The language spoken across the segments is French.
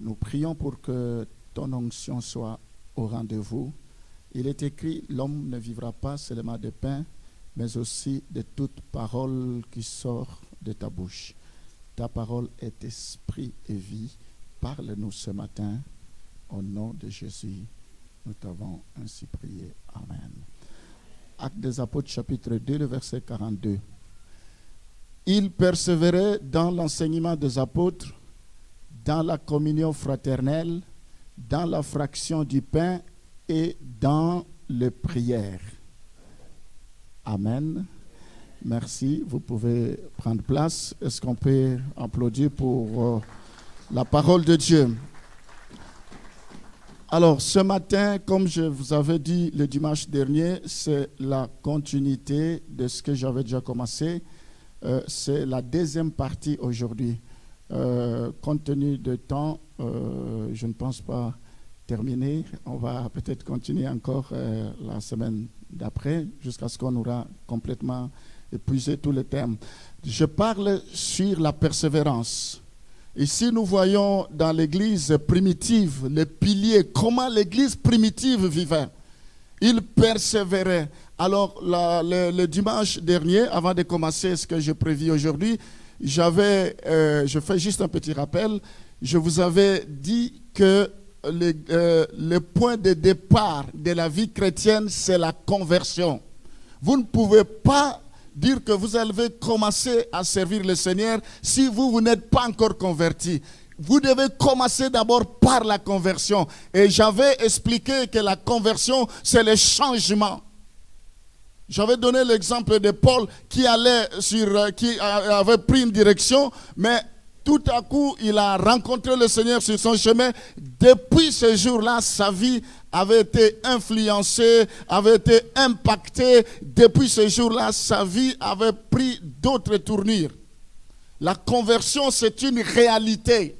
Nous prions pour que ton onction soit au rendez-vous. Il est écrit, l'homme ne vivra pas seulement de pain, mais aussi de toute parole qui sort de ta bouche. Ta parole est esprit et vie. Parle-nous ce matin. Au nom de Jésus, nous t'avons ainsi prié. Amen. Actes des Apôtres, chapitre 2, le verset 42. Ils persévéraient dans l'enseignement des apôtres, dans la communion fraternelle, dans la fraction du pain et dans les prières. Amen. Merci. Vous pouvez prendre place. Est-ce qu'on peut applaudir pour la parole de Dieu? Alors, ce matin, comme je vous avais dit le dimanche dernier, c'est la continuité de ce que j'avais déjà commencé. C'est la deuxième partie aujourd'hui. Compte tenu de temps, je ne pense pas terminer. On va peut-être continuer encore la semaine d'après, jusqu'à ce qu'on aura complètement épuisé tous les thèmes. Je parle sur la persévérance. Ici, nous voyons dans l'église primitive, les piliers, comment l'église primitive vivait. Il persévérait. Alors, le dimanche dernier, avant de commencer ce que je prévis aujourd'hui, je fais juste un petit rappel. Je vous avais dit que le point de départ de la vie chrétienne, c'est la conversion. Vous ne pouvez pas dire que vous allez commencer à servir le Seigneur si vous n'êtes pas encore converti. Vous devez commencer d'abord par la conversion. Et j'avais expliqué que la conversion, c'est le changement. J'avais donné l'exemple de Paul qui avait pris une direction, mais tout à coup, il a rencontré le Seigneur sur son chemin. Depuis ce jour-là, sa vie avait été influencée, avait été impactée. Depuis ce jour-là, sa vie avait pris d'autres tournures. La conversion, c'est une réalité.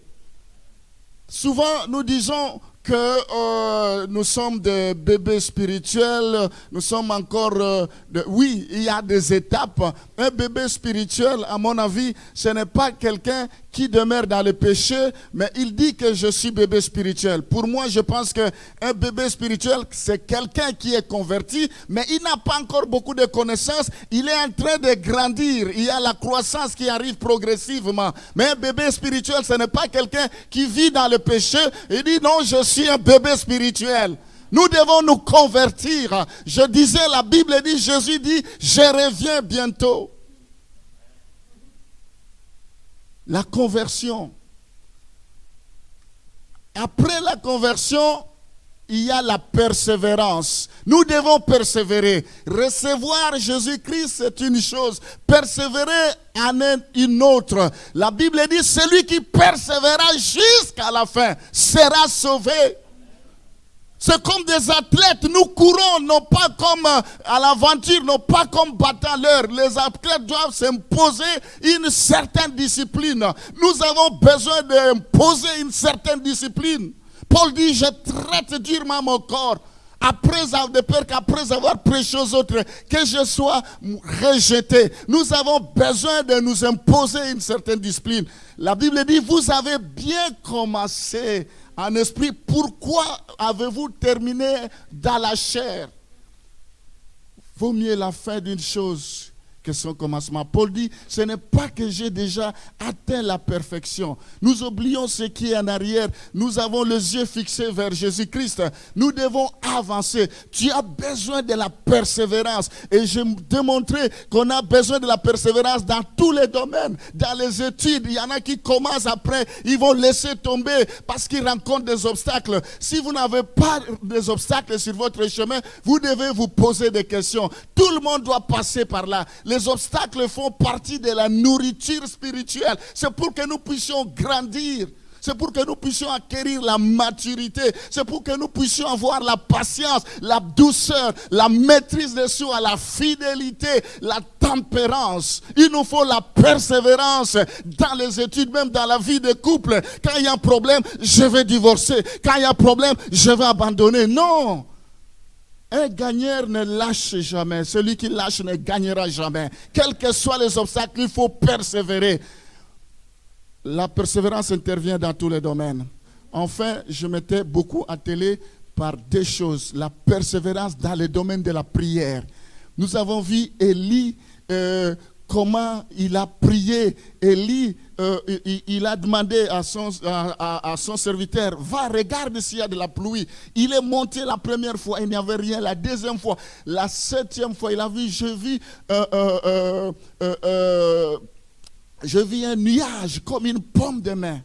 Souvent, nous disons que nous sommes des bébés spirituels, nous sommes encore... Oui, il y a des étapes. Un bébé spirituel, à mon avis, ce n'est pas quelqu'un qui demeure dans le péché, mais il dit que je suis bébé spirituel. Pour moi, je pense qu'un bébé spirituel, c'est quelqu'un qui est converti, mais il n'a pas encore beaucoup de connaissances. Il est en train de grandir. Il y a la croissance qui arrive progressivement. Mais un bébé spirituel, ce n'est pas quelqu'un qui vit dans le péché et dit non, je suis un bébé spirituel. Nous devons nous convertir. Je disais, la Bible dit, Jésus dit, je reviens bientôt. La conversion. Après la conversion, il y a la persévérance. Nous devons persévérer. Recevoir Jésus-Christ, c'est une chose. Persévérer en une autre. La Bible dit, celui qui persévérera jusqu'à la fin sera sauvé. C'est comme des athlètes, nous courons, non pas comme à l'aventure, non pas comme battant l'heure. Les athlètes doivent s'imposer une certaine discipline. Nous avons besoin d'imposer une certaine discipline. Paul dit, je traite durement mon corps, de peur qu'après avoir prêché aux autres, que je sois rejeté. Nous avons besoin de nous imposer une certaine discipline. La Bible dit, vous avez bien commencé en esprit, pourquoi avez-vous terminé dans la chair? Vaut mieux la fin d'une chose que son commencement. Paul dit, ce n'est pas que j'ai déjà atteint la perfection. Nous oublions ce qui est en arrière. Nous avons les yeux fixés vers Jésus-Christ. Nous devons avancer. Tu as besoin de la persévérance. Et je démontrais qu'on a besoin de la persévérance dans tous les domaines. Dans les études, il y en a qui commencent après, ils vont laisser tomber parce qu'ils rencontrent des obstacles. Si vous n'avez pas des obstacles sur votre chemin, vous devez vous poser des questions. Tout le monde doit passer par là. Les obstacles font partie de la nourriture spirituelle. C'est pour que nous puissions grandir. C'est pour que nous puissions acquérir la maturité. C'est pour que nous puissions avoir la patience, la douceur, la maîtrise de soi, la fidélité, la tempérance. Il nous faut la persévérance dans les études, même dans la vie de couple. Quand il y a un problème, je vais divorcer. Quand il y a un problème, je vais abandonner. Non! Un gagneur ne lâche jamais. Celui qui lâche ne gagnera jamais. Quels que soient les obstacles, il faut persévérer. La persévérance intervient dans tous les domaines. Enfin, je m'étais beaucoup attelé par deux choses. La persévérance dans le domaine de la prière. Nous avons vu Élie, comment il a prié. Élie, il a demandé à son serviteur, va, regarde s'il y a de la pluie. Il est monté la première fois, il n'y avait rien. La deuxième fois, la septième fois, il a vu, je vis un nuage comme une pomme de main.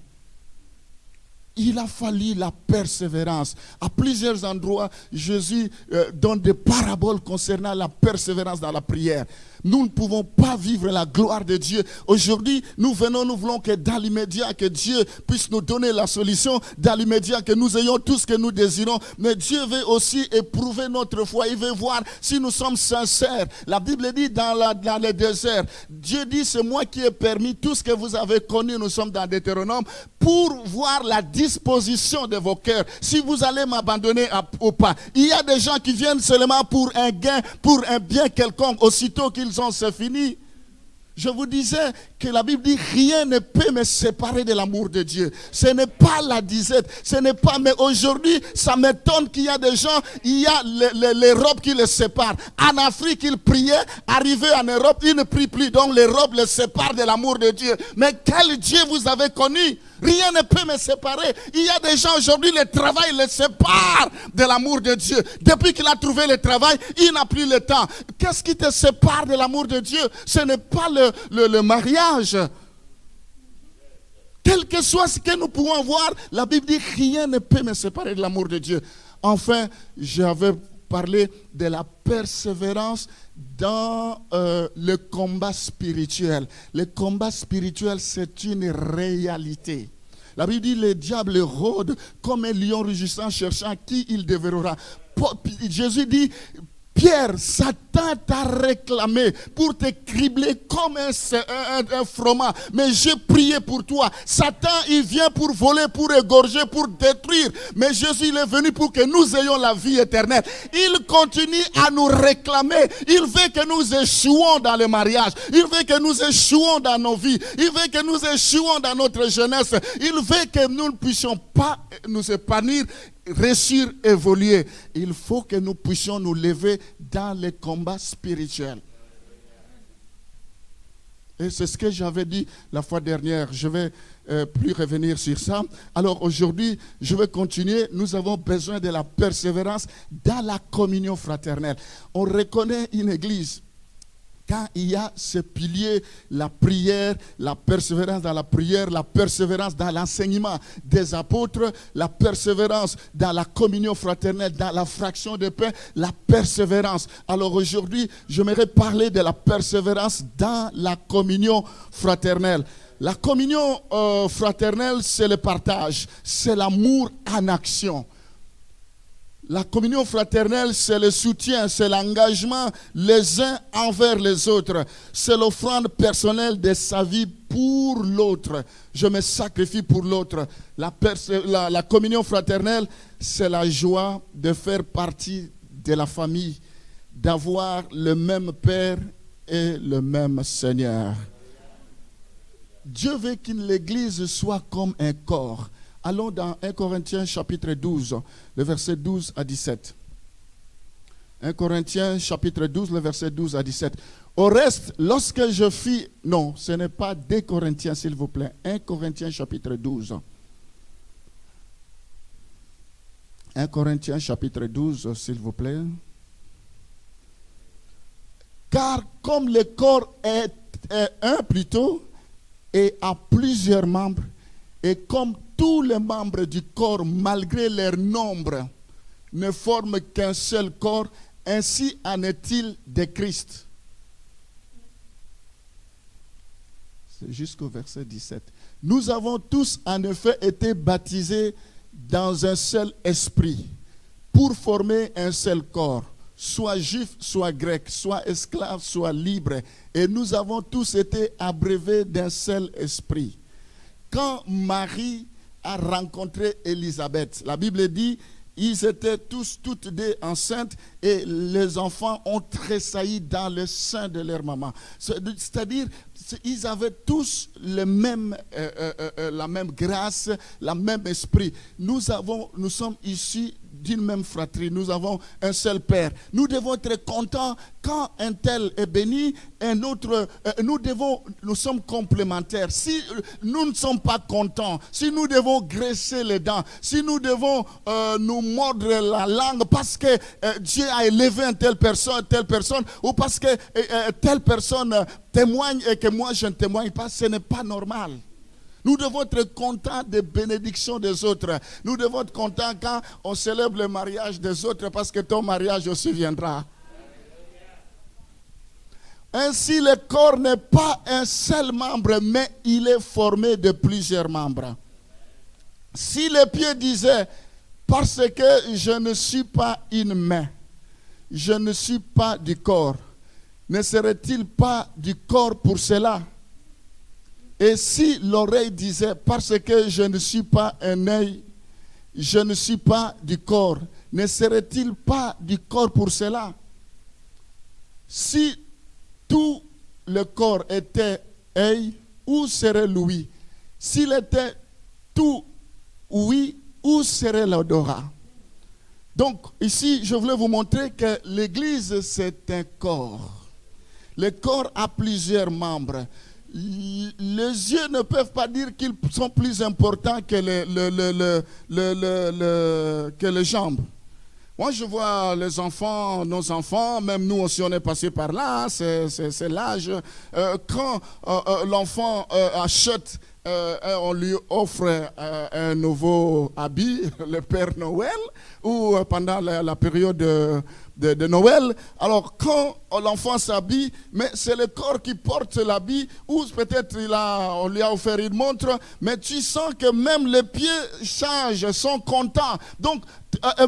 Il a fallu la persévérance. À plusieurs endroits, Jésus donne des paraboles concernant la persévérance dans la prière. Nous ne pouvons pas vivre la gloire de Dieu. Aujourd'hui, nous voulons que dans l'immédiat, que Dieu puisse nous donner la solution. Dans l'immédiat, que nous ayons tout ce que nous désirons. Mais Dieu veut aussi éprouver notre foi. Il veut voir si nous sommes sincères. La Bible dit dans le désert, Dieu dit, c'est moi qui ai permis tout ce que vous avez connu. Nous sommes dans Deutéronome, pour voir la disposition de vos cœurs. Si vous allez m'abandonner ou pas. Il y a des gens qui viennent seulement pour un gain, pour un bien quelconque. Aussitôt qu'ils ont, c'est fini. Je vous disais que la Bible dit rien ne peut me séparer de l'amour de Dieu. Ce n'est pas la disette, ce n'est pas. Mais aujourd'hui, ça m'étonne qu'il y a des gens, il y a les robes qui les séparent. En Afrique, ils priaient, arrivé en Europe, ils ne prient plus. Donc les robes les séparent de l'amour de Dieu. Mais quel Dieu vous avez connu? Rien ne peut me séparer. Il y a des gens aujourd'hui, le travail les sépare de l'amour de Dieu. Depuis qu'il a trouvé le travail, il n'a plus le temps. Qu'est-ce qui te sépare de l'amour de Dieu? Ce n'est pas le mariage. Quel que soit ce que nous pouvons voir, la Bible dit rien ne peut me séparer de l'amour de Dieu. Enfin, j'avais parlé de la persévérance dans le combat spirituel. Le combat spirituel, c'est une réalité. La Bible dit, le diable rôde comme un lion rugissant, cherchant qui il dévorera. Jésus dit, Pierre, Satan t'a réclamé pour te cribler comme un froment. Mais j'ai prié pour toi. Satan, il vient pour voler, pour égorger, pour détruire. Mais Jésus, il est venu pour que nous ayons la vie éternelle. Il continue à nous réclamer. Il veut que nous échouons dans le mariage. Il veut que nous échouons dans nos vies. Il veut que nous échouons dans notre jeunesse. Il veut que nous ne puissions pas nous épanouir, réussir, évoluer. Il faut que nous puissions nous lever dans les combats spirituels. Et c'est ce que j'avais dit la fois dernière. Je ne vais plus revenir sur ça. Alors aujourd'hui, je vais continuer. Nous avons besoin de la persévérance dans la communion fraternelle. On reconnaît une église quand il y a ce pilier, la prière, la persévérance dans la prière, la persévérance dans l'enseignement des apôtres, la persévérance dans la communion fraternelle, dans la fraction de pain, la persévérance. Alors aujourd'hui, j'aimerais parler de la persévérance dans la communion fraternelle. La communion fraternelle, c'est le partage, c'est l'amour en action. La communion fraternelle, c'est le soutien, c'est l'engagement les uns envers les autres. C'est l'offrande personnelle de sa vie pour l'autre. Je me sacrifie pour l'autre. La communion fraternelle, c'est la joie de faire partie de la famille, d'avoir le même Père et le même Seigneur. Dieu veut que l'Église soit comme un corps. Allons dans 1 Corinthiens chapitre 12, le verset 12 à 17. 1 Corinthiens chapitre 12, le verset 12 à 17. Au reste, lorsque je fis... Non, ce n'est pas 2 Corinthiens, s'il vous plaît. 1 Corinthiens chapitre 12. 1 Corinthiens chapitre 12, s'il vous plaît. Car comme le corps est un plutôt, et a plusieurs membres, et comme tous les membres du corps, malgré leur nombre, ne forment qu'un seul corps, ainsi en est-il de Christ. C'est jusqu'au verset 17. Nous avons tous en effet été baptisés dans un seul esprit, pour former un seul corps, soit juif, soit grec, soit esclave, soit libre. Et nous avons tous été abreuvés d'un seul esprit. Quand Marie a rencontré Élisabeth, la Bible dit, ils étaient tous, toutes deux enceintes et les enfants ont tressailli dans le sein de leur maman. C'est-à-dire, ils avaient tous la même grâce, le même esprit. Nous sommes issus d'une même fratrie, nous avons un seul Père. Nous devons être contents quand un tel est béni, un autre, nous sommes complémentaires. Si nous ne sommes pas contents, si nous devons graisser les dents, si nous devons nous mordre la langue parce que Dieu a élevé une telle personne, ou parce que telle personne témoigne et que moi je ne témoigne pas, ce n'est pas normal. Nous devons être contents des bénédictions des autres. Nous devons être contents quand on célèbre le mariage des autres parce que ton mariage aussi viendra. Ainsi, le corps n'est pas un seul membre, mais il est formé de plusieurs membres. Si les pieds disaient, parce que je ne suis pas une main, je ne suis pas du corps, ne serait-il pas du corps pour cela? Et si l'oreille disait, parce que je ne suis pas un œil, je ne suis pas du corps, ne serait-il pas du corps pour cela? Si tout le corps était œil, où serait l'ouïe? S'il était tout ouïe, où serait l'odorat? Donc ici, je voulais vous montrer que l'Église, c'est un corps. Le corps a plusieurs membres. Les yeux ne peuvent pas dire qu'ils sont plus importants que les jambes. Moi, je vois les enfants, nos enfants, même nous aussi, on est passé par là, c'est l'âge. Quand l'enfant achète, on lui offre un nouveau habit, le Père Noël, ou pendant la période de Noël. Alors, quand l'enfant s'habille, mais c'est le corps qui porte l'habit, ou peut-être on lui a offert une montre, mais tu sens que même les pieds changent, sont contents. Donc,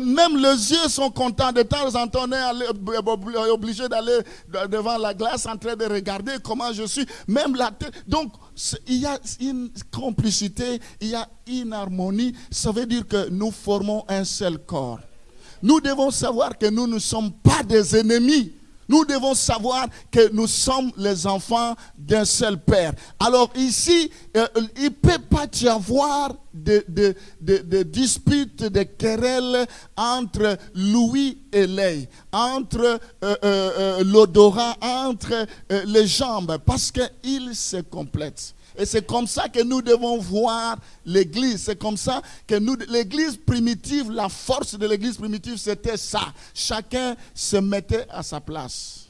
même les yeux sont contents. De temps en temps, on est obligé d'aller devant la glace en train de regarder comment je suis. Même la tête. Donc, il y a une complicité, il y a une harmonie. Ça veut dire que nous formons un seul corps. Nous devons savoir que nous ne sommes pas des ennemis. Nous devons savoir que nous sommes les enfants d'un seul Père. Alors ici, il ne peut pas y avoir de disputes, de querelles entre l'ouïe et l'œil, entre l'odorat, entre les jambes, parce qu'ils se complètent. Et c'est comme ça que nous devons voir l'Église. C'est comme ça que l'Église primitive, la force de l'Église primitive, c'était ça. Chacun se mettait à sa place.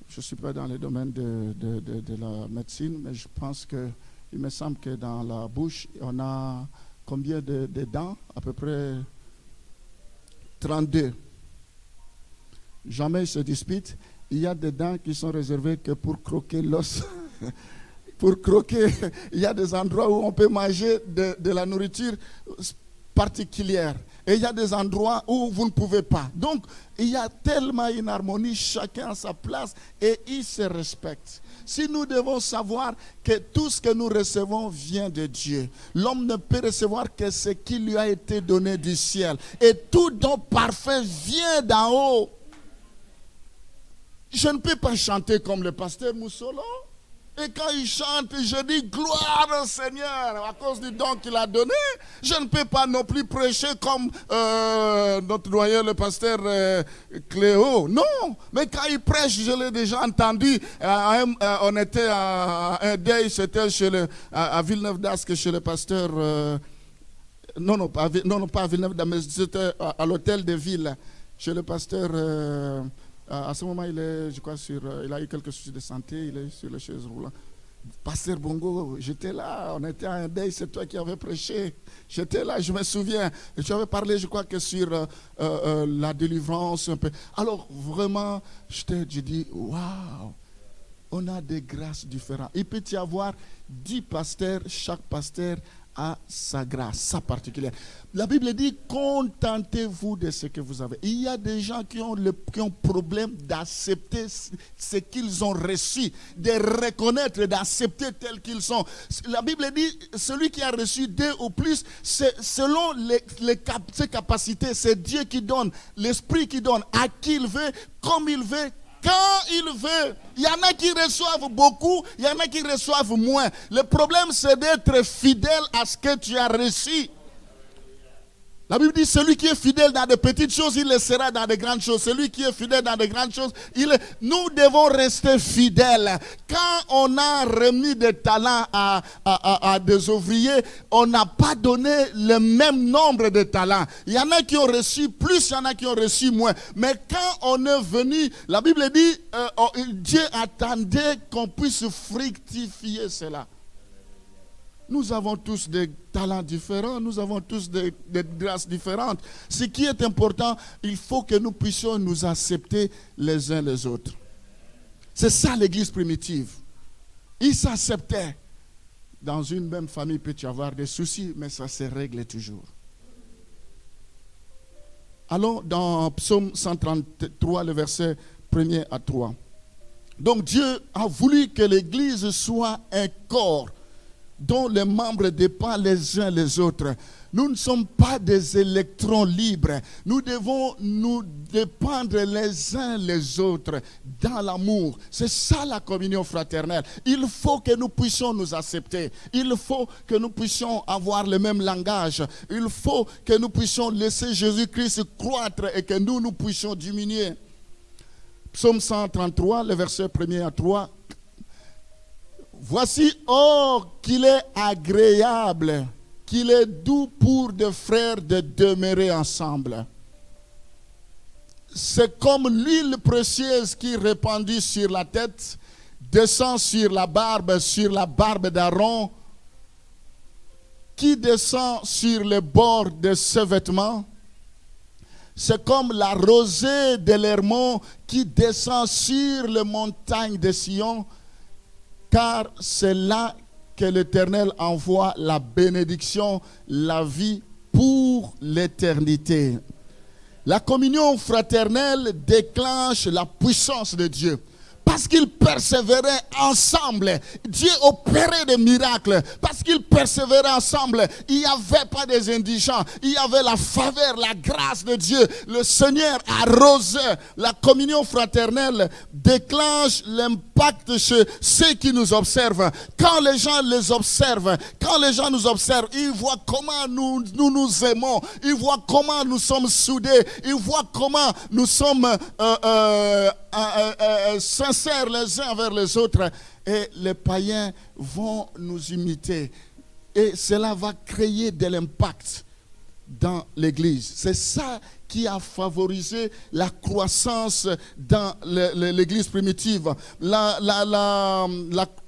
Je ne suis pas dans le domaine de la médecine, mais je pense il me semble que dans la bouche, on a combien de dents? À peu près 32. Jamais ils se disputent. Il y a des dents qui sont réservées que pour croquer l'os. Pour croquer, il y a des endroits où on peut manger de la nourriture particulière. Et il y a des endroits où vous ne pouvez pas. Donc, il y a tellement une harmonie, chacun à sa place, et ils se respectent. Si nous devons savoir que tout ce que nous recevons vient de Dieu, l'homme ne peut recevoir que ce qui lui a été donné du ciel. Et tout don parfait vient d'en haut. Je ne peux pas chanter comme le pasteur Moussolo. Et quand il chante, je dis gloire au Seigneur à cause du don qu'il a donné. Je ne peux pas non plus prêcher comme notre doyen, le pasteur Cléo. Non, mais quand il prêche, je l'ai déjà entendu. On était à un deuil, c'était à Villeneuve-d'Ascq chez le pasteur. Non, pas à Villeneuve-d'Ascq, mais c'était à l'hôtel de ville chez le pasteur. À ce moment, il a eu quelques soucis de santé, il est sur les chaises roulantes. Pasteur Bongo, j'étais là, on était à un deuil, c'est toi qui avais prêché. J'étais là, je me souviens. Et tu avais parlé, je crois que sur la délivrance un peu. Alors vraiment, je dis, waouh. On a des grâces différentes. Il peut y avoir 10 pasteurs, chaque pasteur a sa grâce, sa particulière. La Bible dit, contentez-vous de ce que vous avez. Il y a des gens qui ont problème d'accepter ce qu'ils ont reçu, de reconnaître, d'accepter tels qu'ils sont. La Bible dit, celui qui a reçu 2 ou plus, c'est selon ses capacités, c'est Dieu qui donne, l'Esprit qui donne, à qui il veut, comme il veut, quand il veut. Il y en a qui reçoivent beaucoup, il y en a qui reçoivent moins. Le problème, c'est d'être fidèle à ce que tu as reçu. La Bible dit, celui qui est fidèle dans de petites choses, il le sera dans de grandes choses. Celui qui est fidèle dans de grandes choses, nous devons rester fidèles. Quand on a remis des talents à des ouvriers, on n'a pas donné le même nombre de talents. Il y en a qui ont reçu plus, il y en a qui ont reçu moins. Mais quand on est venu, la Bible dit, Dieu attendait qu'on puisse fructifier cela. Nous avons tous des talents différents, nous avons tous des grâces différentes. Ce qui est important, il faut que nous puissions nous accepter les uns les autres. C'est ça l'église primitive. Ils s'acceptaient. Dans une même famille, il peut y avoir des soucis, mais ça se règle toujours. Allons dans Psaume 133, le verset 1er à 3. Donc Dieu a voulu que l'église soit un corps dont les membres dépendent les uns les autres. Nous ne sommes pas des électrons libres. Nous devons nous dépendre les uns les autres dans l'amour. C'est ça la communion fraternelle. Il faut que nous puissions nous accepter. Il faut que nous puissions avoir le même langage. Il faut que nous puissions laisser Jésus-Christ croître et que nous puissions diminuer. Psaume 133, le verset 1er à 3. Voici, oh, qu'il est agréable, qu'il est doux pour des frères de demeurer ensemble. C'est comme l'huile précieuse qui répandue sur la tête, descend sur la barbe d'Aaron, qui descend sur les bords de ses vêtements. C'est comme la rosée de l'Hermon qui descend sur les montagnes de Sion. Car c'est là que l'Éternel envoie la bénédiction, la vie pour l'éternité. La communion fraternelle déclenche la puissance de Dieu. Parce qu'ils persévéraient ensemble, Dieu opérait des miracles. Parce qu'ils persévéraient ensemble, il n'y avait pas des indigents. Il y avait la faveur, la grâce de Dieu. Le Seigneur arrosait. La communion fraternelle déclenche l'impact chez ceux qui nous observent. Quand les gens les observent, quand les gens nous observent, ils voient comment nous aimons. Ils voient comment nous sommes soudés. Ils voient comment nous sommes sincères les uns envers les autres, et les païens vont nous imiter, et cela va créer de l'impact dans l'église. C'est ça qui a favorisé la croissance dans l'église primitive. La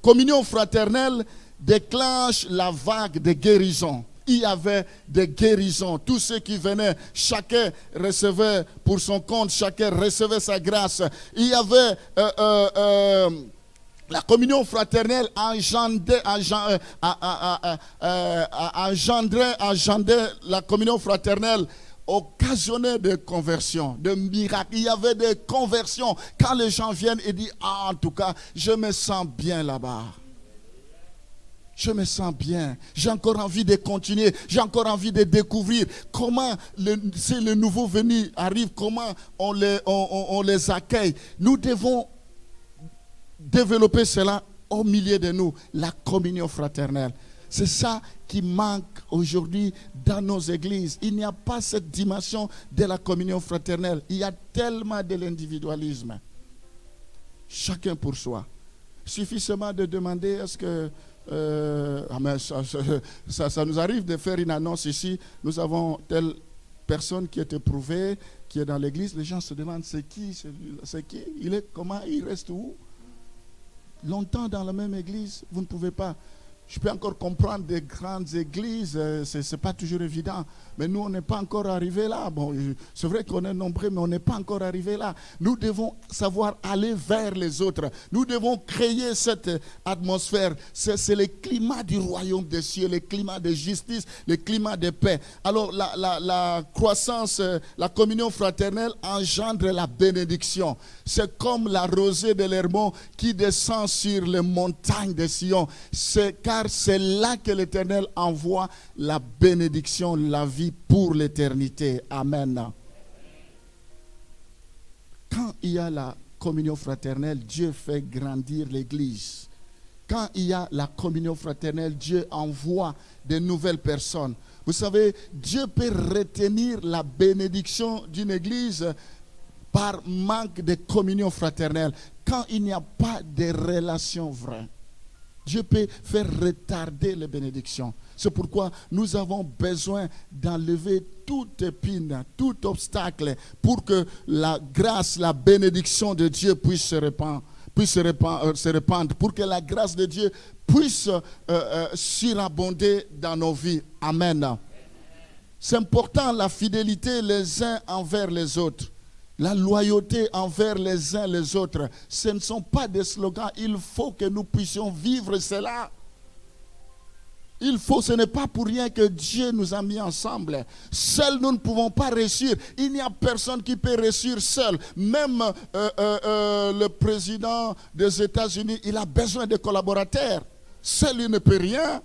communion fraternelle déclenche la vague de guérison. Il y avait des guérisons. Tous ceux qui venaient, chacun recevait pour son compte, chacun recevait sa grâce. Il y avait la communion fraternelle engendrait la communion fraternelle occasionnait des conversions, de miracles. Il y avait des conversions. Quand les gens viennent et disent, ah, en tout cas, je me sens bien là-bas. Je me sens bien. J'ai encore envie de continuer. J'ai encore envie de découvrir comment le nouveau venu arrive, comment on les accueille. Nous devons développer cela au milieu de nous, la communion fraternelle. C'est ça qui manque aujourd'hui dans nos églises. Il n'y a pas cette dimension de la communion fraternelle. Il y a tellement de l'individualisme. Chacun pour soi. Il suffit seulement de demander, est-ce que ça nous arrive de faire une annonce ici. Nous avons telle personne qui est éprouvée, qui est dans l'église. Les gens se demandent, c'est qui, comment, il reste où? Longtemps dans la même église, vous ne pouvez pas. Je peux encore comprendre des grandes églises, ce n'est pas toujours évident. Mais nous, on n'est pas encore arrivé là. Bon, c'est vrai qu'on est nombreux, mais on n'est pas encore arrivé là. Nous devons savoir aller vers les autres. Nous devons créer cette atmosphère. C'est le climat du royaume des cieux, le climat de justice, le climat de paix. Alors, la croissance, la communion fraternelle engendre la bénédiction. C'est comme la rosée de l'Hermon qui descend sur les montagnes de Sion. Car c'est là que l'Éternel envoie la bénédiction, la vie pour l'éternité. Amen. Quand il y a la communion fraternelle, Dieu fait grandir l'Église. Quand il y a la communion fraternelle, Dieu envoie de nouvelles personnes. Vous savez, Dieu peut retenir la bénédiction d'une Église par manque de communion fraternelle. Quand il n'y a pas de relation vraie, Dieu peut faire retarder les bénédictions. C'est pourquoi nous avons besoin d'enlever toute épine, tout obstacle pour que la grâce, la bénédiction de Dieu puisse se répandre, pour que la grâce de Dieu puisse surabonder dans nos vies. Amen. C'est important la fidélité les uns envers les autres. La loyauté envers les uns les autres, ce ne sont pas des slogans. Il faut que nous puissions vivre cela. Ce n'est pas pour rien que Dieu nous a mis ensemble. Seuls, nous ne pouvons pas réussir. Il n'y a personne qui peut réussir seul. Même le président des États-Unis, il a besoin de collaborateurs. Seul, il ne peut rien.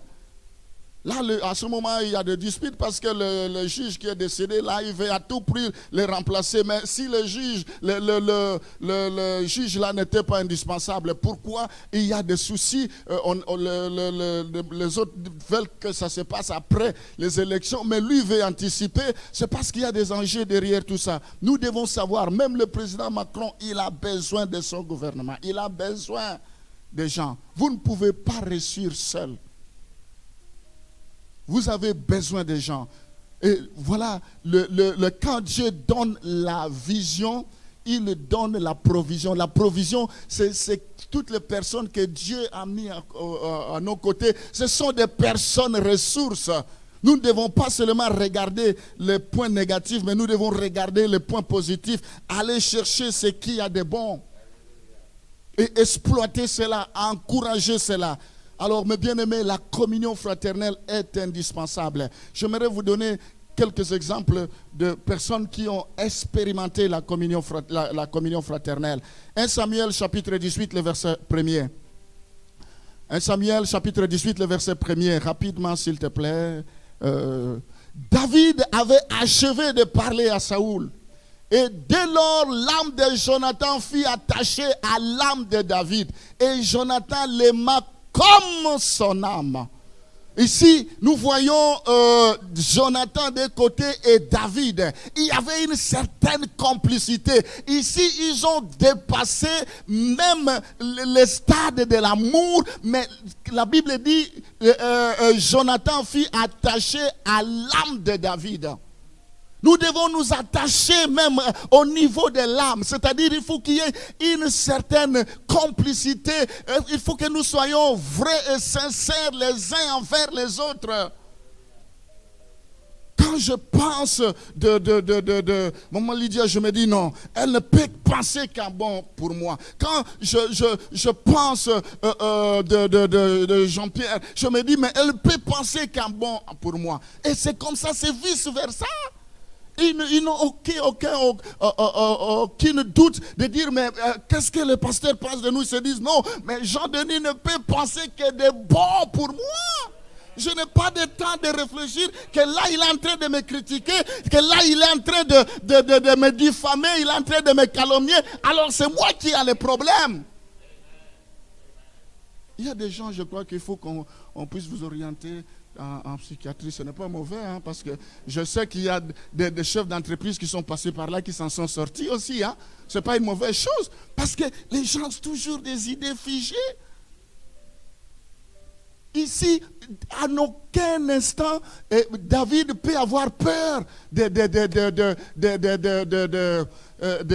Là, à ce moment, il y a des disputes parce que le juge qui est décédé, là, il veut à tout prix le remplacer. Mais si le juge, le juge là n'était pas indispensable, pourquoi il y a des soucis? Les autres veulent que ça se passe après les élections, mais lui veut anticiper. C'est parce qu'il y a des enjeux derrière tout ça. Nous devons savoir, même le président Macron, il a besoin de son gouvernement. Il a besoin des gens. Vous ne pouvez pas réussir seul. Vous avez besoin des gens. Et voilà, quand Dieu donne la vision, il donne la provision. La provision, c'est toutes les personnes que Dieu a mis à nos côtés. Ce sont des personnes ressources. Nous ne devons pas seulement regarder les points négatifs, mais nous devons regarder les points positifs. Aller chercher ce qu'il y a de bon. Et exploiter cela, encourager cela. Alors, mes bien-aimés, la communion fraternelle est indispensable. J'aimerais vous donner quelques exemples de personnes qui ont expérimenté la communion fraternelle. 1 Samuel chapitre 18, le verset 1er. 1 Samuel chapitre 18, le verset 1er. Rapidement, s'il te plaît. David avait achevé de parler à Saoul. Et dès lors, l'âme de Jonathan fut attachée à l'âme de David. Et Jonathan l'aima comme son âme. Ici, nous voyons Jonathan d'un côté et David. Il y avait une certaine complicité. Ici, ils ont dépassé même le stade de l'amour. Mais la Bible dit, Jonathan fut attaché à l'âme de David. Nous devons nous attacher même au niveau de l'âme. C'est-à-dire il faut qu'il y ait une certaine complicité. Il faut que nous soyons vrais et sincères les uns envers les autres. Quand je pense de Maman Lydia, je me dis non, elle ne peut penser qu'un bon pour moi. Quand je pense de Jean-Pierre, je me dis mais elle peut penser qu'un bon pour moi. Et c'est comme ça, c'est vice-versa. Ils n'ont aucun doute de dire mais qu'est-ce que le pasteur pense de nous. Ils se disent non, mais Jean-Denis ne peut penser que de bon pour moi. Je n'ai pas de temps de réfléchir que là il est en train de me critiquer, que là il est en train de me diffamer, il est en train de me calomnier. Alors c'est moi qui ai le problème. Il y a des gens, je crois qu'il faut qu'on puisse vous orienter en psychiatrie. Ce n'est pas mauvais, hein, parce que je sais qu'il y a des chefs d'entreprise qui sont passés par là, qui s'en sont sortis aussi. Hein. Ce n'est pas une mauvaise chose, parce que les gens ont toujours des idées figées. Ici, à aucun instant, David peut avoir peur de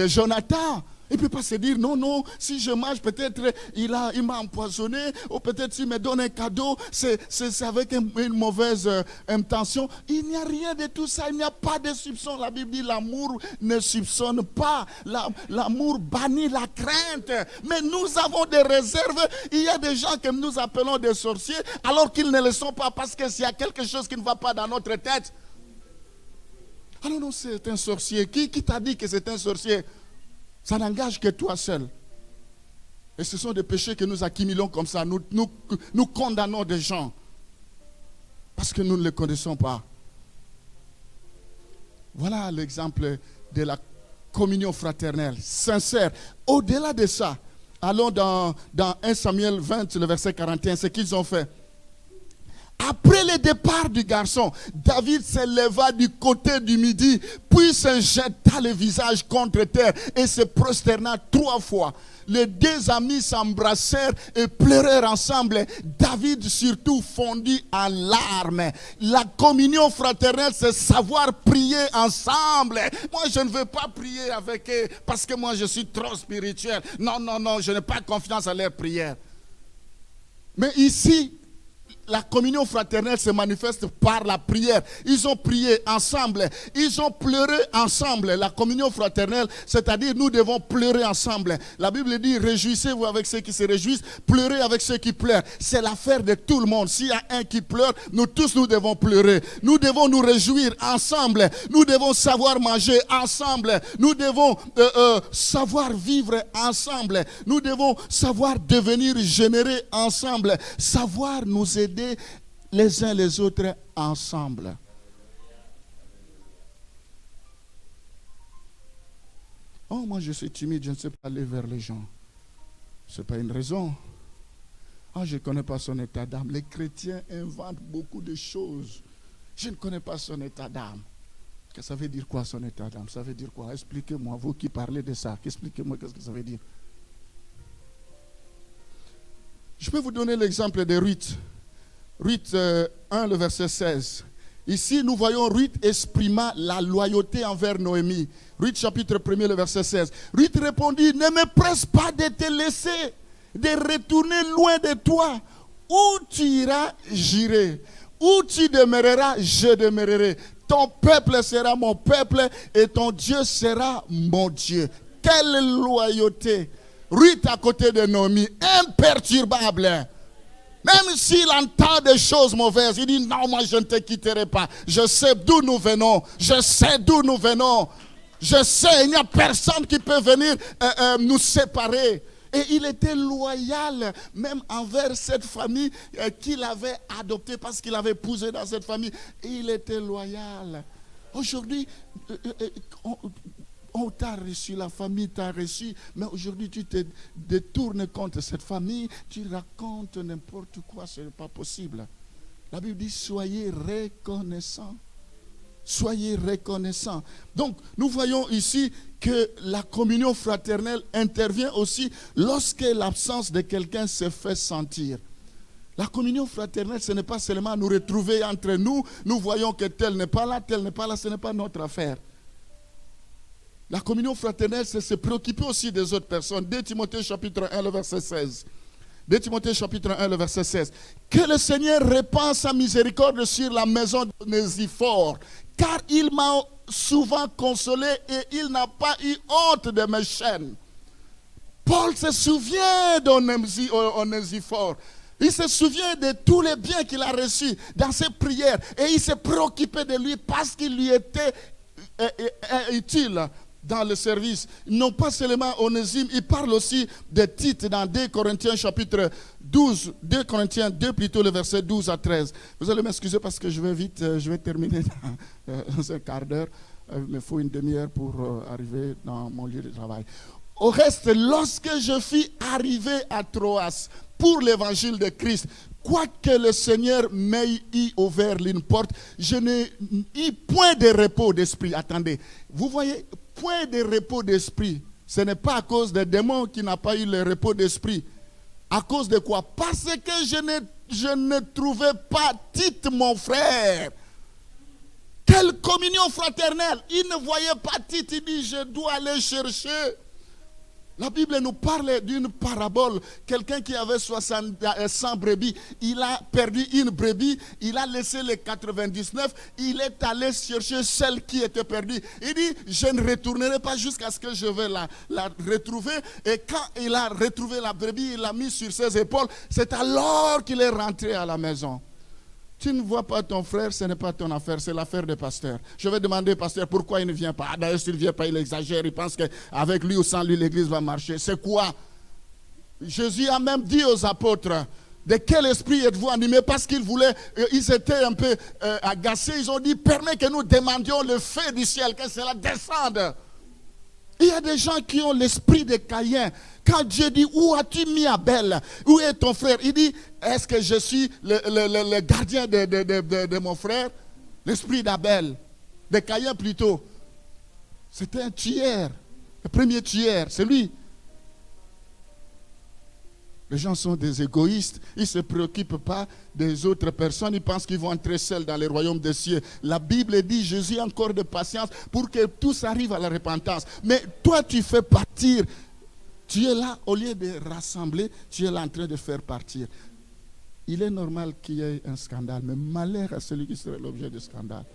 Jonathan. Il ne peut pas se dire, non, non, si je mange, peut-être il m'a empoisonné, ou peut-être s'il me donne un cadeau, c'est avec une mauvaise intention. Il n'y a rien de tout ça, il n'y a pas de soupçon. La Bible dit, l'amour ne soupçonne pas, l'amour bannit la crainte. Mais nous avons des réserves. Il y a des gens que nous appelons des sorciers, alors qu'ils ne le sont pas, parce que s'il y a quelque chose qui ne va pas dans notre tête. Ah non, non, c'est un sorcier. Qui t'a dit que c'est un sorcier? Ça n'engage que toi seul. Et ce sont des péchés que nous accumulons comme ça. Nous condamnons des gens parce que nous ne les connaissons pas. Voilà l'exemple de la communion fraternelle, sincère. Au-delà de ça, allons dans 1 Samuel 20, le verset 41, ce qu'ils ont fait. Après le départ du garçon, David se leva du côté du midi, puis se jeta le visage contre terre et se prosterna 3 fois. Les 2 amis s'embrassèrent et pleurèrent ensemble. David surtout fondit en larmes. La communion fraternelle, c'est savoir prier ensemble. Moi, je ne veux pas prier avec eux parce que moi, je suis trop spirituel. Non, non, non, je n'ai pas confiance à leur prière. Mais ici, la communion fraternelle se manifeste par la prière. Ils ont prié ensemble. Ils ont pleuré ensemble. La communion fraternelle, c'est-à-dire nous devons pleurer ensemble. La Bible dit, réjouissez-vous avec ceux qui se réjouissent, pleurez avec ceux qui pleurent. C'est l'affaire de tout le monde. S'il y a un qui pleure, nous tous nous devons pleurer. Nous devons nous réjouir ensemble. Nous devons savoir manger ensemble. Nous devons savoir vivre ensemble. Nous devons savoir devenir généreux ensemble. Savoir nous aider les uns les autres ensemble. Oh, moi je suis timide, je ne sais pas aller vers les gens. Ce n'est pas une raison. Ah, je ne connais pas son état d'âme. Les chrétiens inventent beaucoup de choses. Je ne connais pas son état d'âme. Ça veut dire quoi son état d'âme? Ça veut dire quoi? Expliquez-moi, vous qui parlez de ça. Expliquez-moi qu'est-ce que ça veut dire. Je peux vous donner l'exemple de Ruth. Ruth 1, le verset 16. Ici, nous voyons Ruth exprimant la loyauté envers Noémie. Ruth chapitre 1, le verset 16. Ruth répondit, ne me presse pas de te laisser, de retourner loin de toi. Où tu iras, j'irai. Où tu demeureras, je demeurerai. Ton peuple sera mon peuple et ton Dieu sera mon Dieu. Quelle loyauté. Ruth à côté de Noémie, imperturbable. Même s'il entend des choses mauvaises, il dit non, moi je ne te quitterai pas. Je sais d'où nous venons. Je sais d'où nous venons. Je sais, il n'y a personne qui peut venir nous séparer. Et il était loyal même envers cette famille qu'il avait adoptée parce qu'il avait épousé dans cette famille. Il était loyal. Aujourd'hui, on t'a reçu, la famille t'a reçu, mais aujourd'hui tu te détournes contre cette famille, tu racontes n'importe quoi, ce n'est pas possible. La Bible dit soyez reconnaissants. Soyez reconnaissants. Donc nous voyons ici que la communion fraternelle intervient aussi lorsque l'absence de quelqu'un se fait sentir. La communion fraternelle, ce n'est pas seulement nous retrouver entre nous, nous voyons que tel n'est pas là, ce n'est pas notre affaire. La communion fraternelle, c'est se préoccuper aussi des autres personnes. 2 Timothée chapitre 1, le verset 16. 2 Timothée chapitre 1, le verset 16. Que le Seigneur répande sa miséricorde sur la maison d'Onésiphore, car il m'a souvent consolé et il n'a pas eu honte de mes chaînes. Paul se souvient d'Onésiphore. Il se souvient de tous les biens qu'il a reçus dans ses prières et il s'est préoccupé de lui parce qu'il lui était utile dans le service. Non pas seulement Onésime, il parle aussi de Tite dans 2 Corinthiens chapitre 12, 2 Corinthiens 2 plutôt le verset 12 à 13. Vous allez m'excuser parce que je vais vite, je vais terminer dans un quart d'heure. Il me faut une demi-heure pour arriver dans mon lieu de travail. Au reste, lorsque je fus arrivé à Troas pour l'évangile de Christ, quoique le Seigneur m'ait ouvert une porte, je n'ai eu point de repos d'esprit. Attendez, vous voyez, point de repos d'esprit. Ce n'est pas à cause des démons qui n'a pas eu le repos d'esprit. À cause de quoi? Parce que je ne trouvais pas Tite, mon frère. Quelle communion fraternelle! Il ne voyait pas Tite, il dit, je dois aller chercher. La Bible nous parle d'une parabole. Quelqu'un qui avait 100 brebis, il a perdu une brebis, il a laissé les 99, il est allé chercher celle qui était perdue. Il dit, je ne retournerai pas jusqu'à ce que je vais la retrouver. Et quand il a retrouvé la brebis, il l'a mis sur ses épaules. C'est alors qu'il est rentré à la maison. Tu ne vois pas ton frère, ce n'est pas ton affaire, c'est l'affaire des pasteurs. Je vais demander au pasteur pourquoi il ne vient pas. D'ailleurs, s'il ne vient pas, il exagère, il pense qu'avec lui ou sans lui, l'église va marcher. C'est quoi? Jésus a même dit aux apôtres, de quel esprit êtes-vous animés? Parce qu'ils voulaient, ils étaient un peu agacés, ils ont dit, permets que nous demandions le feu du ciel, que cela descende. Il y a des gens qui ont l'esprit de Caïn. Quand Dieu dit, où as-tu mis Abel? Où est ton frère? Il dit, est-ce que je suis le gardien de mon frère? L'esprit d'Abel, de Caïn plutôt. C'était un tueur, le premier tueur, c'est lui. Les gens sont des égoïstes, ils ne se préoccupent pas des autres personnes, ils pensent qu'ils vont entrer seuls dans les royaumes des cieux. La Bible dit, Jésus a encore de patience pour que tous arrivent à la repentance. Mais toi, tu fais partir. Tu es là, au lieu de rassembler, tu es là en train de faire partir. Il est normal qu'il y ait un scandale, mais malheur à celui qui serait l'objet du scandale.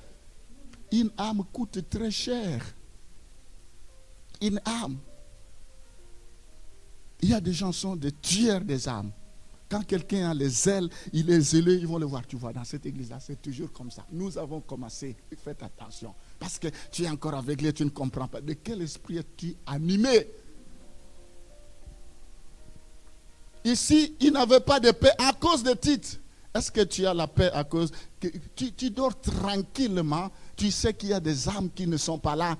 Une âme coûte très cher. Une âme. Il y a des gens qui sont des tueurs des âmes. Quand quelqu'un a les ailes, il est zélé, ils vont le voir. Tu vois, dans cette église-là, c'est toujours comme ça. Nous avons commencé. Faites attention. Parce que tu es encore aveuglé, tu ne comprends pas. De quel esprit es-tu animé? Ici, il n'avait pas de paix à cause de titres. Est-ce que tu as la paix à cause que tu dors tranquillement? Tu sais qu'il y a des âmes qui ne sont pas là.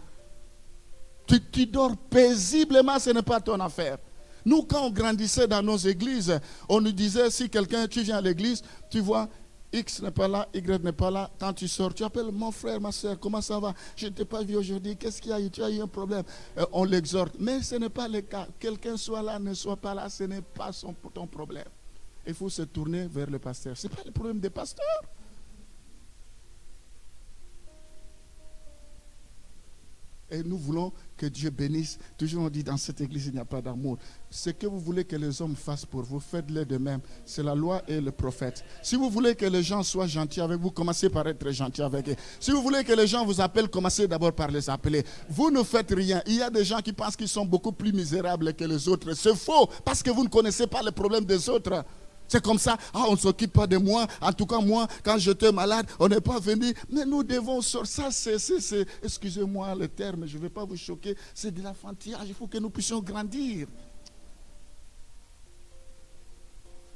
Tu dors paisiblement, ce n'est pas ton affaire. Nous, quand on grandissait dans nos églises, on nous disait, si quelqu'un, tu viens à l'église, tu vois, X n'est pas là, Y n'est pas là. Quand tu sors, tu appelles mon frère, ma soeur, comment ça va? Je ne t'ai pas vu aujourd'hui, qu'est-ce qu'il y a eu? Tu as eu un problème. On l'exhorte. Mais ce n'est pas le cas. Quelqu'un soit là, ne soit pas là, ce n'est pas ton problème. Il faut se tourner vers le pasteur. Ce n'est pas le problème des pasteurs. Et nous voulons que Dieu bénisse. Toujours on dit dans cette église, il n'y a pas d'amour. Ce que vous voulez que les hommes fassent pour vous, faites-le de même. C'est la loi et le prophète. Si vous voulez que les gens soient gentils avec vous, commencez par être gentil avec eux. Si vous voulez que les gens vous appellent, commencez d'abord par les appeler. Vous ne faites rien. Il y a des gens qui pensent qu'ils sont beaucoup plus misérables que les autres. C'est faux, parce que vous ne connaissez pas les problèmes des autres. C'est comme ça, on ne s'occupe pas de moi. En tout cas, moi, quand j'étais malade, on n'est pas venu. Mais nous devons sortir. Ça, c'est excusez-moi le terme, je ne vais pas vous choquer. C'est de l'enfantillage. Il faut que nous puissions grandir.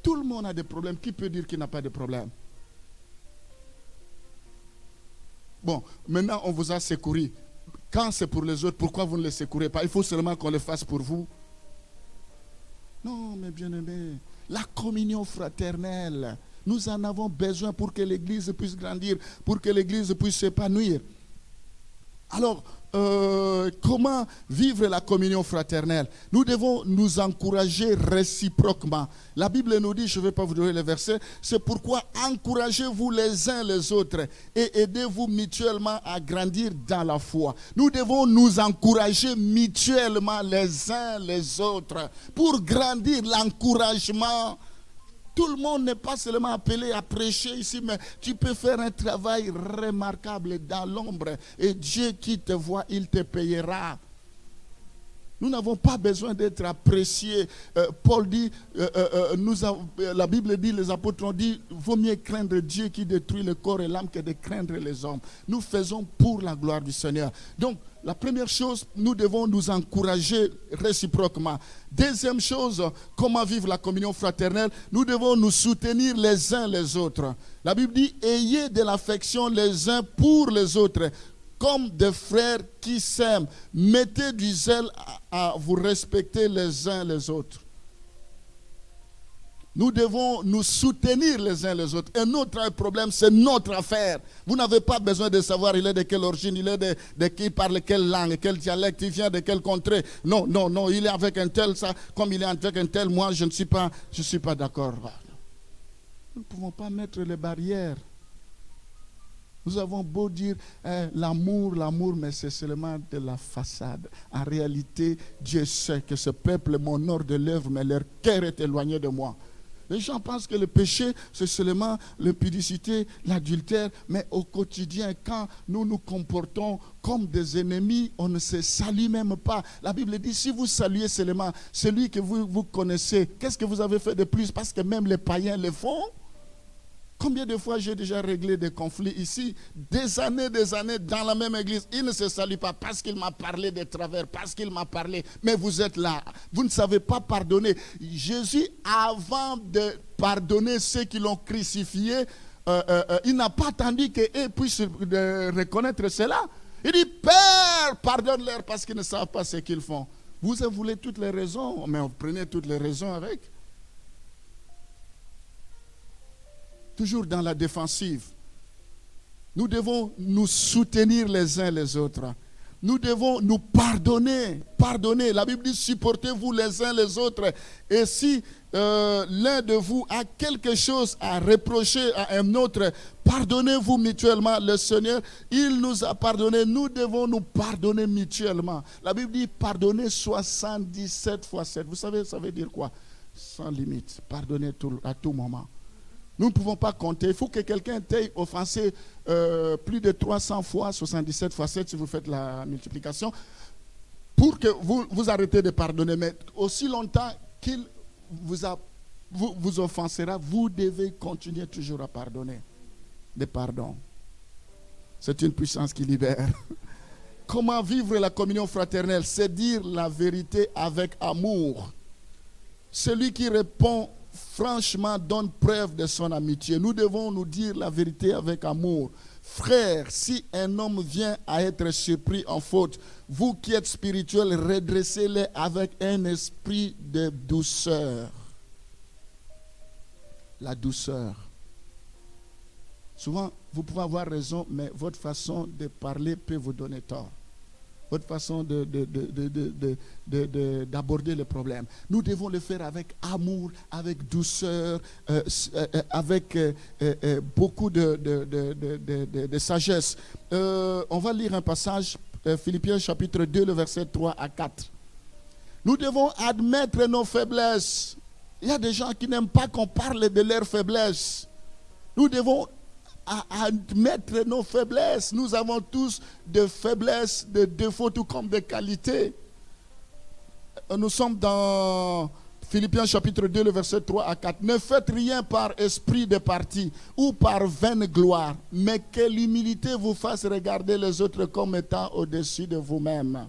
Tout le monde a des problèmes. Qui peut dire qu'il n'a pas de problème? Bon, maintenant, on vous a secouru. Quand c'est pour les autres, pourquoi vous ne les secourez pas? Il faut seulement qu'on le fasse pour vous. Non, mes bien-aimés. La communion fraternelle, nous en avons besoin pour que l'Église puisse grandir, pour que l'Église puisse s'épanouir. Alors, comment vivre la communion fraternelle? Nous devons nous encourager réciproquement. La Bible nous dit, je ne vais pas vous donner les versets, c'est pourquoi encouragez-vous les uns les autres et aidez-vous mutuellement à grandir dans la foi. Nous devons nous encourager mutuellement les uns les autres pour grandir. L'encouragement. Tout le monde n'est pas seulement appelé à prêcher ici, mais tu peux faire un travail remarquable dans l'ombre. Et Dieu qui te voit, il te payera. Nous n'avons pas besoin d'être appréciés. Paul dit, la Bible dit, les apôtres ont dit, vaut mieux craindre Dieu qui détruit le corps et l'âme que de craindre les hommes. Nous faisons pour la gloire du Seigneur. Donc, la première chose, nous devons nous encourager réciproquement. Deuxième chose, comment vivre la communion fraternelle? Nous devons nous soutenir les uns les autres. La Bible dit, ayez de l'affection les uns pour les autres, comme des frères qui s'aiment. Mettez du zèle à vous respecter les uns les autres. Nous devons nous soutenir les uns les autres. Et notre problème, c'est notre affaire. Vous n'avez pas besoin de savoir il est de quelle origine, il est de qui parle quelle langue, quel dialecte, il vient de quelle contrée. Non, non, non, il est avec un tel, ça, comme il est avec un tel, moi je ne suis pas d'accord. Nous ne pouvons pas mettre les barrières. Nous avons beau dire l'amour, mais c'est seulement de la façade. En réalité, Dieu sait que ce peuple m'honore de l'œuvre, mais leur cœur est éloigné de moi. Les gens pensent que le péché, c'est seulement l'impudicité, l'adultère, mais au quotidien, quand nous nous comportons comme des ennemis, on ne se salue même pas. La Bible dit, si vous saluez seulement celui que vous connaissez, qu'est-ce que vous avez fait de plus? Parce que même les païens le font. Combien de fois j'ai déjà réglé des conflits ici, des années dans la même église. Il ne se salue pas parce qu'il m'a parlé des travers, parce qu'il m'a parlé. Mais vous êtes là, vous ne savez pas pardonner. Jésus, avant de pardonner ceux qui l'ont crucifié, il n'a pas attendu qu'eux puissent reconnaître cela. Il dit, Père, pardonne-leur parce qu'ils ne savent pas ce qu'ils font. Vous voulez toutes les raisons, mais vous prenez toutes les raisons avec. Toujours dans la défensive. Nous devons nous soutenir les uns les autres. Nous devons nous pardonner. Pardonner. La Bible dit, supportez-vous les uns les autres. Et si l'un de vous a quelque chose à reprocher à un autre, pardonnez-vous mutuellement. Le Seigneur, il nous a pardonné. Nous devons nous pardonner mutuellement. La Bible dit, pardonner 77 fois 7. Vous savez, ça veut dire quoi? Sans limite. Pardonner à tout moment. Nous ne pouvons pas compter. Il faut que quelqu'un t'ait offensé plus de 300 fois, 77 fois 7, si vous faites la multiplication, pour que vous arrêtez de pardonner. Mais aussi longtemps qu'il vous offensera, vous devez continuer toujours à pardonner. Des pardons. C'est une puissance qui libère. Comment vivre la communion fraternelle? C'est dire la vérité avec amour. Celui qui répond franchement donne preuve de son amitié. Nous devons nous dire la vérité avec amour. Frères, si un homme vient à être surpris en faute, vous qui êtes spirituels, redressez-les avec un esprit de douceur. La douceur. Souvent, vous pouvez avoir raison, mais votre façon de parler peut vous donner tort. Votre façon d'aborder le problème. Nous devons le faire avec amour, avec douceur, avec beaucoup de sagesse. On va lire un passage, Philippiens chapitre 2, le verset 3 à 4. Nous devons admettre nos faiblesses. Il y a des gens qui n'aiment pas qu'on parle de leurs faiblesses. Nous devons admettre nos faiblesses. Nous avons tous des faiblesses, des défauts, tout comme des qualités. Nous sommes dans Philippiens chapitre 2, le verset 3 à 4. Ne faites rien par esprit de parti ou par vaine gloire, mais que l'humilité vous fasse regarder les autres comme étant au-dessus de vous-même.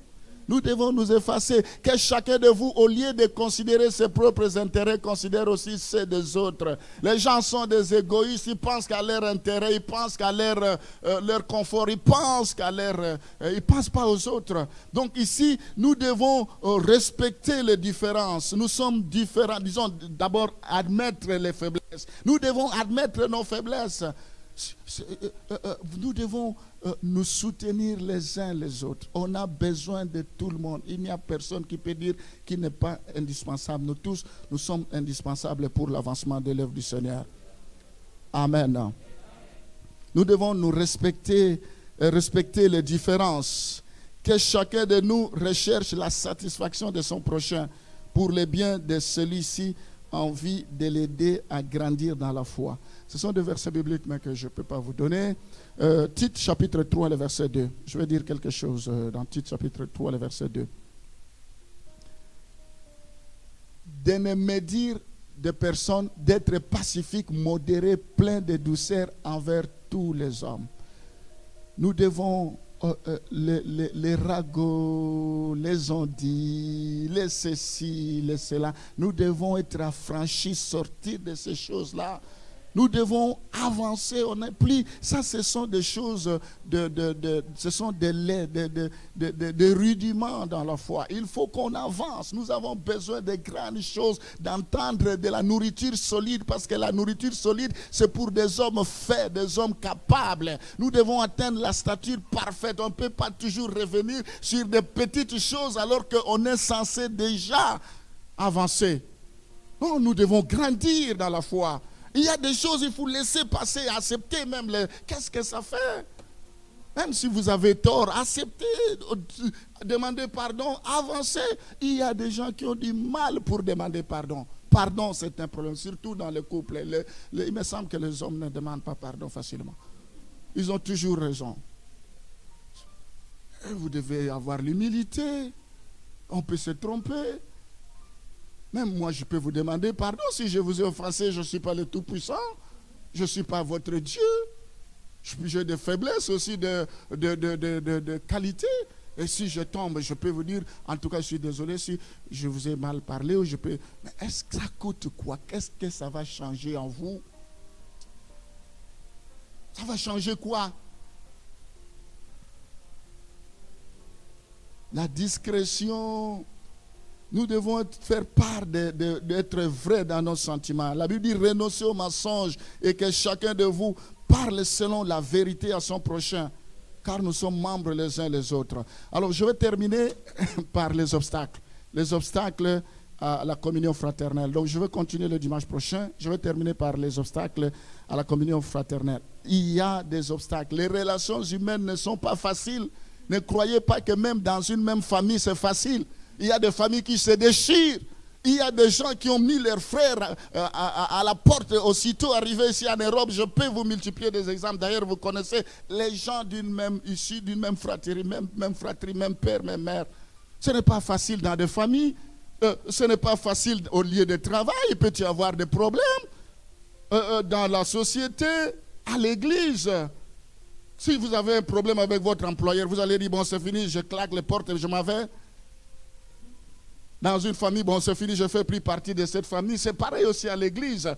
Nous devons nous effacer, que chacun de vous, au lieu de considérer ses propres intérêts, considère aussi ceux des autres. Les gens sont des égoïstes, ils pensent qu'à leur intérêt, ils pensent qu'à leur confort, ils pensent ils pensent pas aux autres. Donc ici, nous devons respecter les différences. Nous sommes différents, disons d'abord admettre les faiblesses. Nous devons admettre nos faiblesses. Nous devons nous soutenir les uns les autres. On a besoin de tout le monde. Il n'y a personne qui peut dire qu'il n'est pas indispensable. Nous tous, nous sommes indispensables pour l'avancement de l'œuvre du Seigneur. Amen. Nous devons nous respecter les différences. Que chacun de nous recherche la satisfaction de son prochain pour le bien de celui-ci, envie de l'aider à grandir dans la foi. Ce sont des versets bibliques mais que je ne peux pas vous donner. Tite chapitre 3, le verset 2. Je vais dire quelque chose dans Tite chapitre 3, le verset 2. De ne médire de personnes, d'être pacifique, modéré, plein de douceur envers tous les hommes. Nous devons les ragots, les ondits, les ceci, les cela. Nous devons être affranchis, sortir de ces choses-là. Nous devons avancer. On n'est plus. Ça, ce sont des choses, ce sont des rudiments dans la foi. Il faut qu'on avance. Nous avons besoin de grandes choses, d'entendre de la nourriture solide, parce que la nourriture solide, c'est pour des hommes faits, des hommes capables. Nous devons atteindre la stature parfaite. On ne peut pas toujours revenir sur des petites choses alors qu'on est censé déjà avancer. Non, nous devons grandir dans la foi. Il y a des choses, il faut laisser passer, accepter même. Qu'est-ce que ça fait? Même si vous avez tort, acceptez, demandez pardon, avancez. Il y a des gens qui ont du mal pour demander pardon. Pardon, c'est un problème, surtout dans le couple. Il me semble que les hommes ne demandent pas pardon facilement. Ils ont toujours raison. Et vous devez avoir l'humilité. On peut se tromper. Même moi, je peux vous demander pardon si je vous ai offensé. Je ne suis pas le Tout-Puissant. Je ne suis pas votre Dieu. J'ai des faiblesses aussi de qualité. Et si je tombe, je peux vous dire, en tout cas, je suis désolé si je vous ai mal parlé. Ou je peux... Mais est-ce que ça coûte quoi? Qu'est-ce que ça va changer en vous? Ça va changer quoi? La discrétion. Nous devons faire part d'être vrais dans nos sentiments. La Bible dit renoncez au mensonge et que chacun de vous parle selon la vérité à son prochain, car nous sommes membres les uns les autres. Alors je vais terminer par les obstacles. Les obstacles à la communion fraternelle. Donc je vais continuer le dimanche prochain. Je vais terminer par les obstacles à la communion fraternelle. Il y a des obstacles. Les relations humaines ne sont pas faciles. Ne croyez pas que même dans une même famille c'est facile. Il y a des familles qui se déchirent. Il y a des gens qui ont mis leurs frères à la porte aussitôt arrivés ici en Europe. Je peux vous multiplier des exemples. D'ailleurs, vous connaissez les gens issus d'une même fratrie, même père, même mère. Ce n'est pas facile dans des familles. Ce n'est pas facile au lieu de travail. Il peut y avoir des problèmes dans la société, à l'église. Si vous avez un problème avec votre employeur, vous allez dire, bon, c'est fini, je claque les portes et je m'en vais. Dans une famille, bon, c'est fini, je ne fais plus partie de cette famille. C'est pareil aussi à l'église.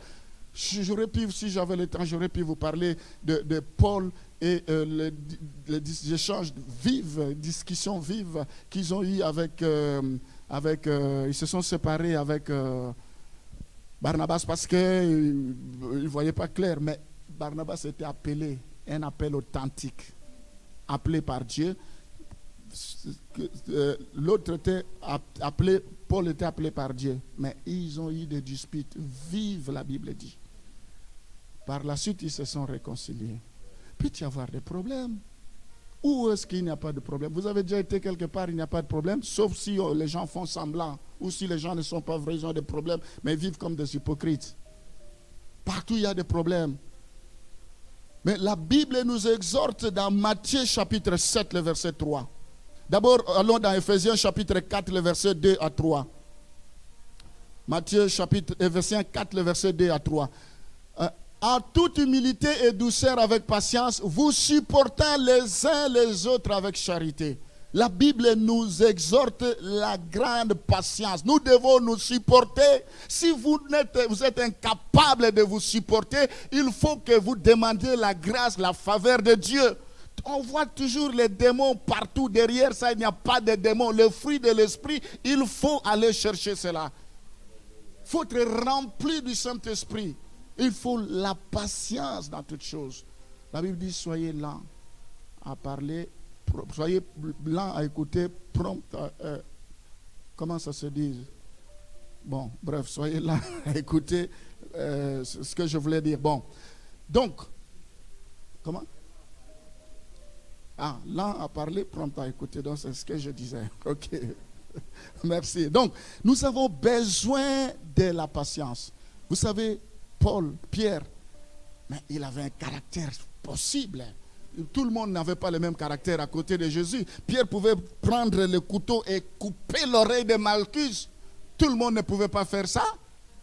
J'aurais pu, si j'avais le temps, j'aurais pu vous parler de Paul et les échanges vives, discussions vives qu'ils ont eues ils se sont séparés avec Barnabas parce qu'ils ne voyaient pas clair. Mais Barnabas était appelé, un appel authentique, appelé par Dieu. L'autre était appelé, Paul était appelé par Dieu, mais ils ont eu des disputes vives, la Bible dit. Par la suite, ils se sont réconciliés. Peut-il y avoir des problèmes? Où est-ce qu'il n'y a pas de problème? Vous avez déjà été quelque part, il n'y a pas de problème, sauf si les gens font semblant, ou si les gens ne sont pas vrais, ils ont des problèmes, mais vivent comme des hypocrites. Partout, il y a des problèmes. Mais la Bible nous exhorte dans Matthieu chapitre 7, le verset 3. D'abord, allons dans Ephésiens chapitre 4, le verset 2 à 3. Matthieu chapitre, Ephésiens 4, le verset 2 à 3. En toute humilité et douceur avec patience, vous supportant les uns les autres avec charité. La Bible nous exhorte la grande patience. Nous devons nous supporter. Si vous êtes incapable de vous supporter, il faut que vous demandiez la grâce, la faveur de Dieu. On voit toujours les démons partout. Derrière ça, il n'y a pas de démons. Le fruit de l'esprit, il faut aller chercher cela. Il faut être rempli du Saint-Esprit. Il faut la patience dans toutes choses. La Bible dit, soyez lents à parler, soyez lents à écouter, prompt à... comment ça se dit? Bon, bref, soyez lents à écouter ce que je voulais dire. Bon, donc, comment? Lent à parler, prompt à écouter. Donc, c'est ce que je disais. Ok. Merci. Donc, nous avons besoin de la patience. Vous savez, Pierre, mais il avait un caractère possible. Tout le monde n'avait pas le même caractère à côté de Jésus. Pierre pouvait prendre le couteau et couper l'oreille de Malchus. Tout le monde ne pouvait pas faire ça.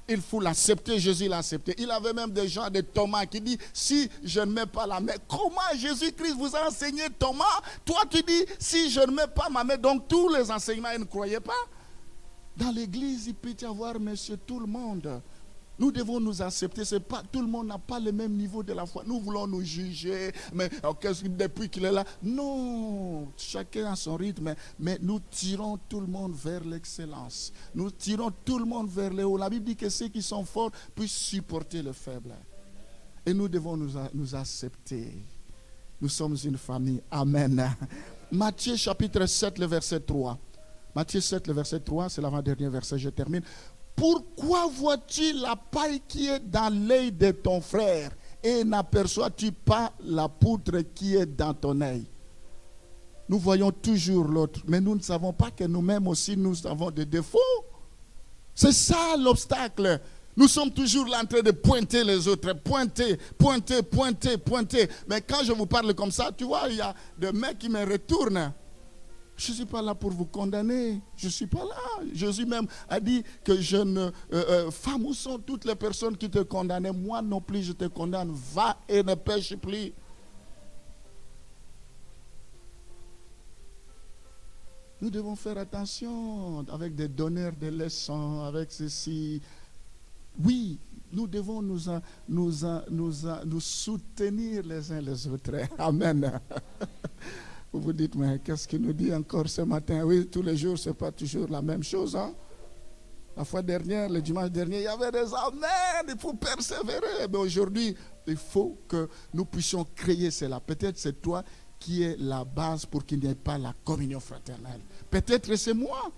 Il faut l'accepter, Jésus l'a accepté. Il avait même des gens de Thomas qui disent, si je ne mets pas la main, comment Jésus-Christ vous a enseigné Thomas? Toi tu dis, si je ne mets pas ma main, donc tous les enseignements, ils ne croyaient pas. Dans l'église, il peut y avoir, monsieur, tout le monde. Nous devons nous accepter. C'est pas, tout le monde n'a pas le même niveau de la foi. Nous voulons nous juger, mais depuis qu'il est là. Non, chacun a son rythme, mais nous tirons tout le monde vers l'excellence. Nous tirons tout le monde vers le haut. La Bible dit que ceux qui sont forts puissent supporter le faible. Et nous devons nous accepter. Nous sommes une famille. Amen. Matthieu chapitre 7, le verset 3. Matthieu 7, le verset 3, c'est l'avant-dernier verset, je termine. pourquoi vois-tu la paille qui est dans l'œil de ton frère et n'aperçois-tu pas la poutre qui est dans ton œil? Nous voyons toujours l'autre, mais nous ne savons pas que nous-mêmes aussi, nous avons des défauts. C'est ça l'obstacle. Nous sommes toujours là en train de pointer les autres, pointer. Mais quand je vous parle comme ça, tu vois, il y a des mecs qui me retournent. Je ne suis pas là pour vous condamner. Je ne suis pas là. Jésus même a dit que je ne... femme, où sont toutes les personnes qui te condamnaient? Moi non plus, je te condamne. Va et ne pêche plus. Nous devons faire attention avec des donneurs de leçons, avec ceci. Oui, nous devons nous soutenir les uns les autres. Amen. Vous vous dites, mais qu'est-ce qu'il nous dit encore ce matin? Oui, tous les jours, ce n'est pas toujours la même chose. Hein? La fois dernière, le dimanche dernier, il y avait des amens, il faut persévérer. Mais aujourd'hui, il faut que nous puissions créer cela. Peut-être c'est toi qui est la base pour qu'il n'y ait pas la communion fraternelle. Peut-être c'est moi.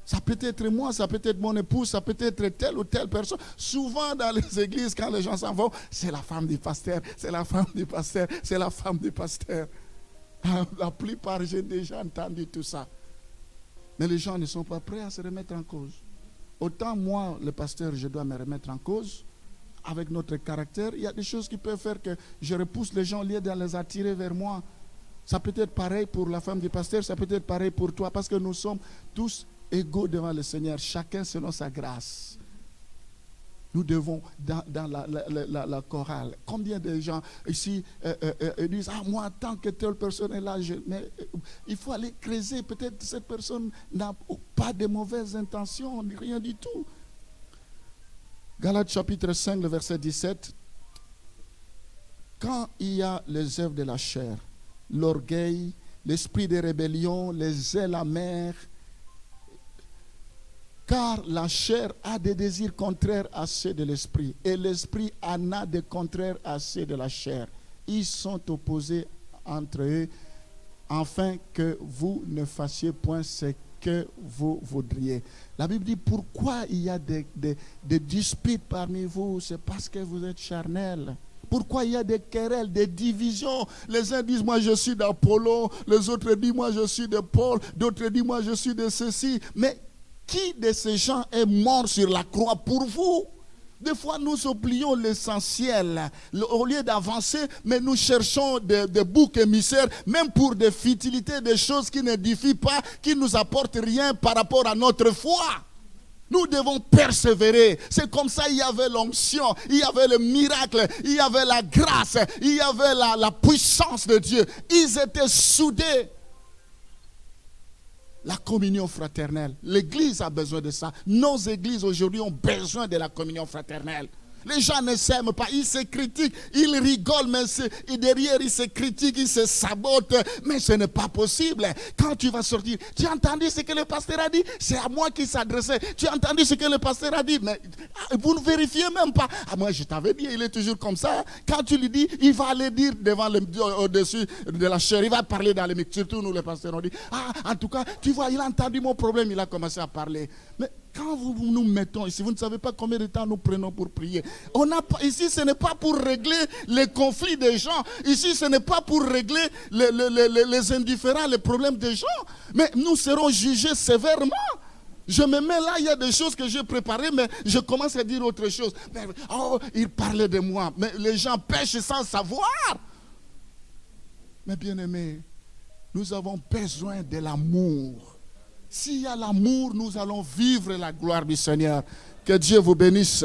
Ça peut être moi, ça peut être mon épouse, ça peut être telle ou telle personne. Souvent dans les églises, quand les gens s'en vont, c'est la femme du pasteur, c'est la femme du pasteur, c'est la femme du pasteur. La plupart, j'ai déjà entendu tout ça. Mais les gens ne sont pas prêts à se remettre en cause. Autant moi, le pasteur, je dois me remettre en cause. Avec notre caractère, il y a des choses qui peuvent faire que je repousse les gens au lieu de les attirer vers moi. Ça peut être pareil pour la femme du pasteur, ça peut être pareil pour toi, parce que nous sommes tous égaux devant le Seigneur, chacun selon sa grâce. Nous devons, dans la chorale, combien de gens ici disent, ah, moi, tant que telle personne est là, mais il faut aller creuser. Peut-être cette personne n'a pas de mauvaises intentions, rien du tout. Galates chapitre 5, le verset 17. Quand il y a les œuvres de la chair, l'orgueil, l'esprit de rébellion, les ailes amères, car la chair a des désirs contraires à ceux de l'esprit, et l'esprit en a des contraires à ceux de la chair. Ils sont opposés entre eux, afin que vous ne fassiez point ce que vous voudriez. La Bible dit, pourquoi il y a des disputes parmi vous? C'est parce que vous êtes charnels. Pourquoi il y a des querelles, des divisions? Les uns disent, moi je suis d'Apollon, les autres disent, moi je suis de Paul, d'autres disent, moi je suis de ceci. Mais qui de ces gens est mort sur la croix pour vous? Des fois, nous oublions l'essentiel. Au lieu d'avancer, mais nous cherchons des boucs émissaires, même pour des futilités, des choses qui n'édifient pas, qui ne nous apportent rien par rapport à notre foi. Nous devons persévérer. C'est comme ça, il y avait l'onction, il y avait le miracle, il y avait la grâce, il y avait la puissance de Dieu. Ils étaient soudés. La communion fraternelle. L'Église a besoin de ça. Nos églises aujourd'hui ont besoin de la communion fraternelle. Les gens ne s'aiment pas, ils se critiquent, ils rigolent, mais derrière ils se critiquent, ils se sabotent. Mais ce n'est pas possible. Quand tu vas sortir, tu as entendu ce que le pasteur a dit? C'est à moi qui s'adressait. Tu as entendu ce que le pasteur a dit? Mais vous ne vérifiez même pas. Ah, moi je t'avais dit, il est toujours comme ça. Quand tu lui dis, il va aller dire devant au-dessus de la chair, il va parler dans les micros. Surtout nous les pasteurs, on dit, ah, en tout cas, tu vois, il a entendu mon problème, il a commencé à parler. Mais quand vous nous mettons ici, vous ne savez pas combien de temps nous prenons pour prier. Ici, ce n'est pas pour régler les conflits des gens. Ici, ce n'est pas pour régler les indifférents, les problèmes des gens. Mais nous serons jugés sévèrement. Je me mets là, il y a des choses que j'ai préparées, mais je commence à dire autre chose. Mais, oh, il parlait de moi. Mais les gens pêchent sans savoir. Mais bien aimés, nous avons besoin de l'amour. S'il y a l'amour, nous allons vivre la gloire du Seigneur. Que Dieu vous bénisse.